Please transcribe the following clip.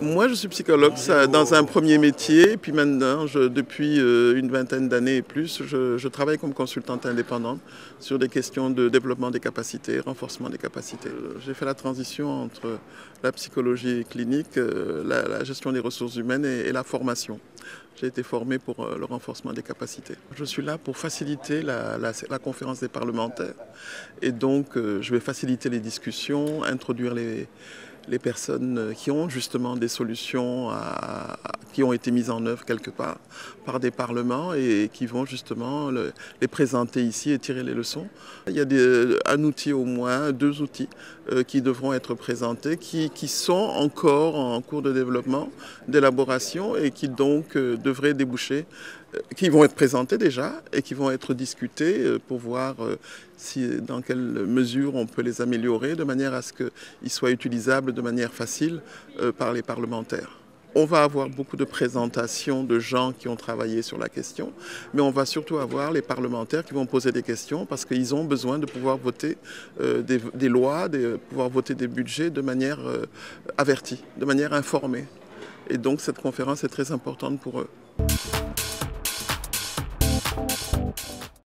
Moi, je suis psychologue dans un premier métier, et puis maintenant, depuis une vingtaine d'années et plus, je travaille comme consultante indépendante sur des questions de développement des capacités, renforcement des capacités. J'ai fait la transition entre la psychologie clinique, la gestion des ressources humaines et la formation. J'ai été formé pour le renforcement des capacités. Je suis là pour faciliter la conférence des parlementaires et donc je vais faciliter les discussions, introduire les personnes qui ont justement des solutions qui ont été mises en œuvre quelque part par des parlements et qui vont justement les présenter ici et tirer les leçons. Il y a un outil au moins, deux outils qui devront être présentés, qui sont encore en cours de développement, d'élaboration et qui donc devraient déboucher, qui vont être présentés déjà et qui vont être discutés pour voir dans quelle mesure on peut les améliorer de manière à ce qu'ils soient utilisables de manière facile par les parlementaires. On va avoir beaucoup de présentations de gens qui ont travaillé sur la question, mais on va surtout avoir les parlementaires qui vont poser des questions parce qu'ils ont besoin de pouvoir voter des lois, de pouvoir voter des budgets de manière avertie, de manière informée. Et donc cette conférence est très importante pour eux.